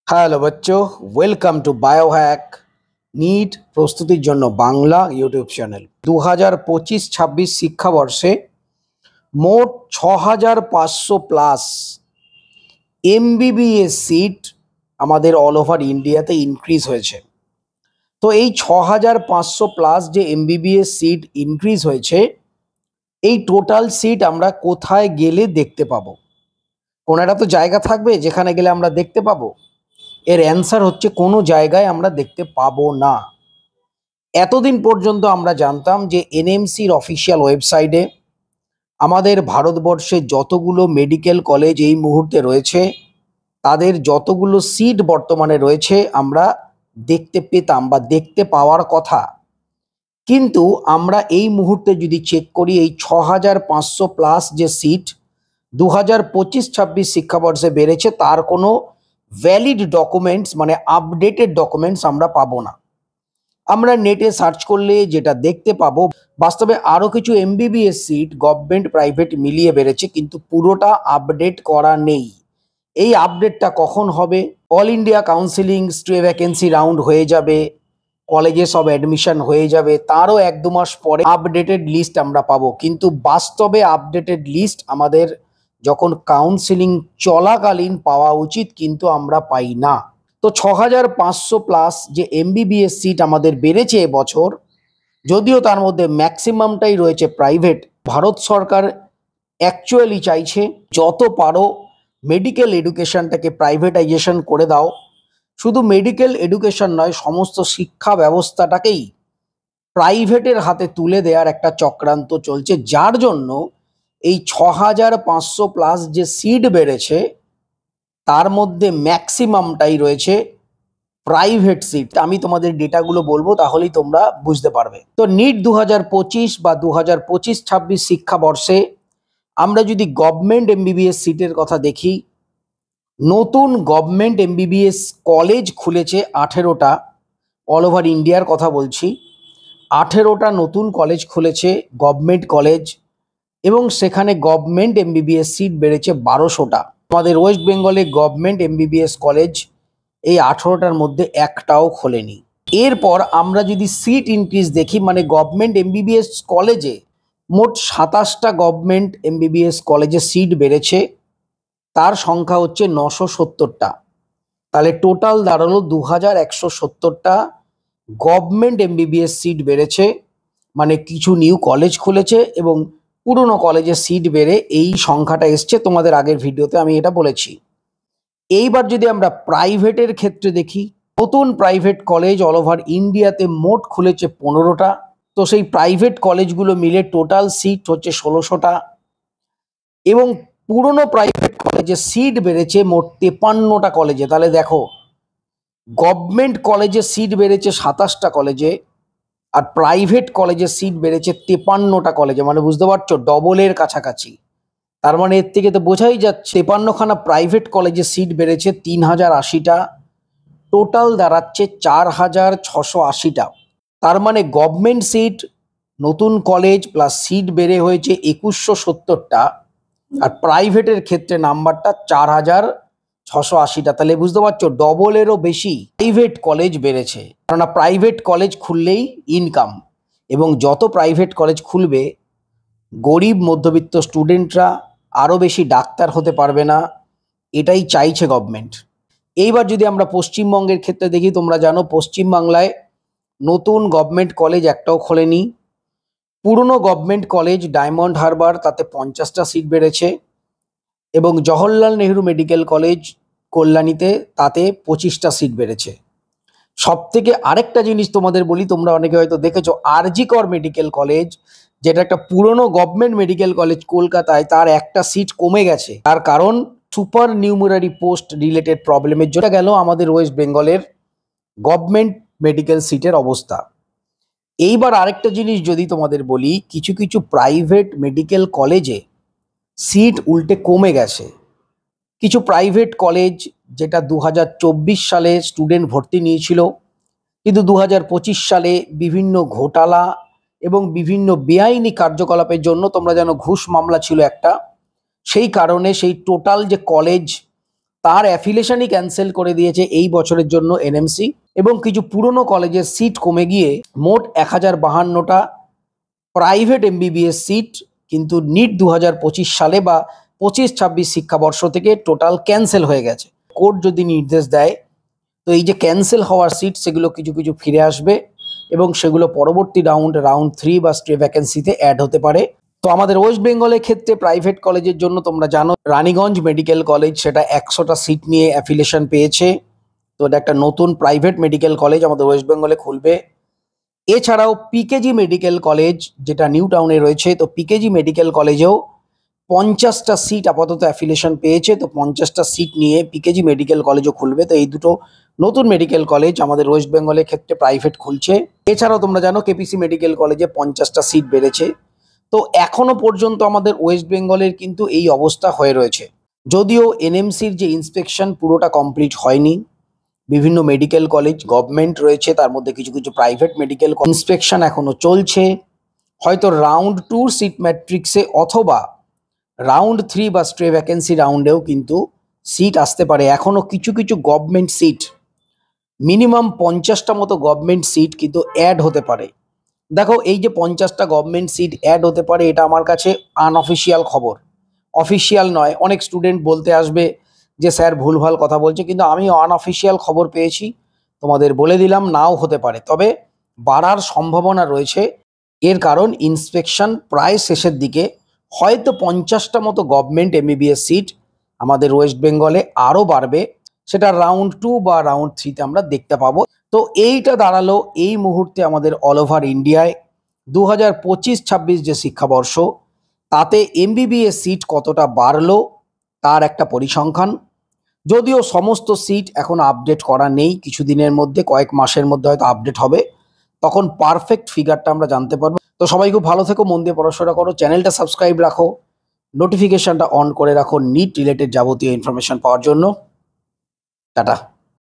Hello বাচ্চো, welcome to biohack NEET প্রস্তুতির জন্য বাংলা ইউটিউব চ্যানেল। 2025-26 শিক্ষাবর্ষে মোট 6500+ এমবিবিএস সিট আমাদের অল ওভার ইন্ডিয়াতে ইনক্রিজ হয়েছে। তো এই 6500+ যে এমবিবিএস সিট ইনক্রিজ হয়েছে, এই টোটাল সিট আমরা কোথায় গেলে দেখতে পাবো? কোনো একটা তো জায়গা থাকবে যেখানে গেলে আমরা দেখতে পাবো। এর অ্যান্সার হচ্ছে কোনো জায়গায় আমরা দেখতে পাবো না। এতদিন পর্যন্ত আমরা জানতাম যে এনএমসির অফিসিয়াল ওয়েবসাইটে আমাদের ভারতবর্ষে যতগুলো মেডিকেল কলেজ এই মুহূর্তে রয়েছে তাদের যতগুলো সিট বর্তমানে রয়েছে আমরা দেখতে পেতাম বা দেখতে পাওয়ার কথা। কিন্তু আমরা এই মুহূর্তে যদি চেক করি, এই 6500+ যে সিট 2025-26 শিক্ষাবর্ষে বেড়েছে, তার কোনো ভ্যালিড ডকুমেন্টস মানে আপডেটেড ডকুমেন্টস আমরা পাবো না। আমরা নেটে সার্চ করলে যেটা দেখতে পাবো, বাস্তবে আরও কিছু এমবিবিএস সিট গভর্নমেন্ট প্রাইভেট মিলিয়ে বেড়েছে, কিন্তু পুরোটা আপডেট করা নেই। এই আপডেটটা কখন হবে? All India counselling stay vacancy round হয়ে যাবে, কলেজে সব অ্যাডমিশন হয়ে যাবে, তারও 1-2 মাস পরে আপডেটেড লিস্ট আমরা পাবো। কিন্তু বাস্তবে আপডেটেড লিস্ট আমাদের যখন কাউন্সিলিং চলাকালীন পাওয়া উচিত, কিন্তু আমরা পাই না। তো 6500+ যে এমবিবিএস সিট আমাদের বেড়েছে এবছর, যদিও তার মধ্যে ম্যাক্সিমামটাই রয়েছে প্রাইভেট। ভারত সরকার অ্যাকচুয়ালি চাইছে যত পারো মেডিকেল এডুকেশনটাকে প্রাইভেটাইজেশন করে দাও। শুধু মেডিকেল এডুকেশন নয়, সমস্ত শিক্ষা ব্যবস্থাটাকেই প্রাইভেটের হাতে তুলে দেওয়ার একটা চক্রান্ত চলছে, যার জন্য এই 6500+ যে সিট বেড়েছে তার মধ্যে ম্যাক্সিমামটাই রয়েছে প্রাইভেট সিট। আমি তোমাদের ডেটাগুলো বলবো, তাহলেই তোমরা বুঝতে পারবে। তো নিট 2025 বা 2025-26 শিক্ষাবর্ষে আমরা যদি গভর্নমেন্ট এমবিবিএস সিটের কথা দেখি, নতুন গভর্নমেন্ট এমবিবিএস কলেজ খুলেছে 18টা। অল ওভার ইন্ডিয়ার কথা বলছি। 18টা নতুন কলেজ খুলেছে, গভর্নমেন্ট কলেজ, এবং সেখানে গভর্নমেন্ট এমবিবিএস সিট বেড়েছে 1200টা। আমাদের ওয়েস্ট বেঙ্গলে গভর্নমেন্ট এমবিবিএস কলেজ এই 18টার মধ্যে একটাও খোলেনি। এরপর আমরা যদি সিট ইনক্রিজ দেখি, মানে গভর্নমেন্ট এমবিবিএস কলেজে মোট 27টা গভর্নমেন্ট এমবিবিএস কলেজে সিট বেড়েছে, তার সংখ্যা হচ্ছে 970টা। তাহলে টোটাল দাঁড়ালো 2170টা গভর্নমেন্ট এমবিবিএস সিট বেড়েছে। মানে কিছু নিউ কলেজ খুলেছে এবং পুরনো কলেজের সিট বেড়ে এই সংখ্যাটা এসছে। তোমাদের আগের ভিডিওতে আমি এটা বলেছি। এইবার যদি আমরা প্রাইভেটের ক্ষেত্রে দেখি, নতুন প্রাইভেট কলেজ অল ওভার ইন্ডিয়াতে মোট খুলেছে 15টা। তো সেই প্রাইভেট কলেজগুলো মিলে টোটাল সিট হচ্ছে 1600টা, এবং পুরনো প্রাইভেট কলেজে সিট বেড়েছে মোট 53টা কলেজে। তাহলে দেখো, গভর্নমেন্ট কলেজে সিট বেড়েছে 27টা কলেজে, আর প্রাইভেট কলেজের সিট বেড়েছে 53টা কলেজে। মানে বুঝতে পারছো, ডবলের কাছাকাছি। তার মানে এর থেকে তো বোঝাই যাচ্ছে 53খানা প্রাইভেট কলেজে সিট বেড়েছে 3080টা, টোটাল দাঁড়াচ্ছে 4680টা। তার মানে গভর্নমেন্ট সিট, নতুন কলেজ প্লাস সিট বেড়ে হয়েছে 2170টা, আর প্রাইভেটের ক্ষেত্রে নাম্বারটা 4680টা। তাহলে বুঝতে পারছো, ডবলেরও বেশি প্রাইভেট কলেজ বেড়েছে। কেননা প্রাইভেট কলেজ খুললেই ইনকাম, এবং যত প্রাইভেট কলেজ খুলবে গরিব মধ্যবিত্ত স্টুডেন্টরা আরও বেশি ডাক্তার হতে পারবে না, এটাই চাইছে গভর্নমেন্ট। এইবার যদি আমরা পশ্চিমবঙ্গের ক্ষেত্রে দেখি, তোমরা জানো পশ্চিমবাংলায় নতুন গভর্নমেন্ট কলেজ একটাও খোলেনি। পুরনো গভর্নমেন্ট কলেজ ডায়মন্ড হারবার, তাতে 50টা সিট বেড়েছে, এবং জওহরলাল নেহরু মেডিকেল কলেজ কল্যাণীতে, তাতে 25টা সিট বেড়েছে। সব থেকে আরেকটা জিনিস তোমাদের বলি, তোমরা অনেকে হয়তো দেখেছো আরজি কর মেডিকেল কলেজ, যেটা একটা পুরনো গভর্নমেন্ট মেডিকেল কলেজ কলকাতায়, তার একটা সিট কমে গেছে। তার কারণ সুপার নিউমারারি পোস্ট রিলেটেড প্রবলেমের জন্য। গেল আমাদের ওয়েস্ট বেঙ্গলের গভর্নমেন্ট মেডিকেল সিটের অবস্থা। এইবার আরেকটা জিনিস যদি তোমাদের বলি, কিছু কিছু প্রাইভেট মেডিকেল কলেজে সিট উল্টে কমে গেছে। কিছু প্রাইভেট কলেজ যেটা 2024 সালে স্টুডেন্ট ভর্তি নিয়েছিল, কিন্তু 2025 সালে বিভিন্ন ঘোটালা এবং বিভিন্ন বেআইনি কার্যকলাপের জন্য, তোমরা জানো ঘুষ মামলা ছিল একটা, সেই কারণে সেই টোটাল যে কলেজ তার অ্যাফিলিয়েশনই ক্যান্সেল করে দিয়েছে এই বছরের জন্য এনএমসি, এবং কিছু পুরনো কলেজের সিট কমে গিয়ে মোট 1052টা প্রাইভেট এমবিবিএস সিট কিন্তু নিট 2025 সালে বা 25-26 শিক্ষাবর্ষ থেকে টোটাল ক্যান্সেল হয়ে গেছে। কোর্ট যদি নির্দেশ দেয় তো এই যে ক্যান্সেল হওয়ার সিট সেগুলো কিছু কিছু ফিরে আসবে এবং সেগুলো পরবর্তী রাউন্ড 3 বা স্টে ভ্যাকেন্সিতে অ্যাড হতে পারে। তো আমাদের ওয়েস্ট বেঙ্গলের ক্ষেত্রে প্রাইভেট কলেজের জন্য তোমরা জানো রানীগঞ্জ মেডিকেল কলেজ সেটা 100টা সিট নিয়ে অ্যাফিলিয়েশন পেয়েছে। তো এটা একটা নতুন প্রাইভেট মেডিকেল কলেজ আমাদের ওয়েস্ট বেঙ্গলে খুলবে। এছাড়াও পিকেজি মেডিকেল কলেজ যেটা নিউ টাউনে রয়েছে, তো পিকেজি মেডিকেল কলেজেও 50টা সিট আপাতত অ্যাফিলিয়েশন পেয়েছে। তো 50টা সিট নিয়ে পিকেজি মেডিকেল কলেজও খুলবে। তো এই দুটো নতুন মেডিকেল কলেজ আমাদের ওয়েস্ট বেঙ্গলের ক্ষেত্রে প্রাইভেট খুলছে। এছাড়াও তোমরা জানো কেপিসি মেডিকেল কলেজে 50টা সিট বেড়েছে। তো এখনো পর্যন্ত আমাদের ওয়েস্ট বেঙ্গলের কিন্তু এই অবস্থা হয়ে রয়েছে। যদিও এনএমসির যে ইন্সপেকশন পুরোটা কমপ্লিট হয়নি, বিভিন্ন মেডিকেল কলেজ গভর্নমেন্ট রয়েছে, তার মধ্যে কিছু কিছু প্রাইভেট মেডিকেল ইন্সপেকশন এখনো চলছে। হয়তো রাউন্ড 2 সিট ম্যাট্রিক্সে অথবা রাউন্ড 3 বা স্ট্রে ভ্যাকেন্সি রাউন্ডেও কিন্তু সিট আসতে পারে। এখনো কিছু কিছু গভর্নমেন্ট সিট মিনিমাম 50টা মতো গভর্নমেন্ট সিট কিন্তু অ্যাড হতে পারে। দেখো এই যে 50টা গভর্নমেন্ট সিট অ্যাড হতে পারে এটা আমার কাছে আনঅফিসিয়াল খবর, অফিসিয়াল নয়। অনেক স্টুডেন্ট বলতে আসবে যে স্যার ভুলভাল কথা বলছে, কিন্তু আমি আনঅফিসিয়াল খবর পেয়েছি, তোমাদের বলে দিলাম, নাও হতে পারে, তবে বাড়ার সম্ভাবনা রয়েছে। এর কারণ ইন্সপেকশন প্রায় শেষের দিকে, হয়তো 50টা মতো গভর্নমেন্ট এমবিবিএস সিট আমাদের ওয়েস্ট বেঙ্গলে আরও বাড়বে, সেটা রাউন্ড 2 বা রাউন্ড 3তে আমরা দেখতে পাবো। তো এইটা দাঁড়ালো এই মুহূর্তে আমাদের অল ওভার ইন্ডিয়ায় 2025-26 যে শিক্ষাবর্ষ তাতে এমবিবিএস সিট কতটা বাড়লো তার একটা পরিসংখ্যান। যদিও সমস্ত সিট এখন আপডেট করা নেই, কিছুদিনের মধ্যে কয়েক মাসের মধ্যে হয়তো আপডেট হবে, তখন পারফেক্ট ফিগারটা আমরা জানতে পারবো। তো সবাই খুব ভালো থেকো, মন দিয়ে পড়াশোনা করো, চ্যানেলটা সাবস্ক্রাইব রাখো, নোটিফিকেশনটা অন করে রাখো নিট রিলেটেড যাবতীয় ইনফরমেশন পাওয়ার জন্য। টাটা।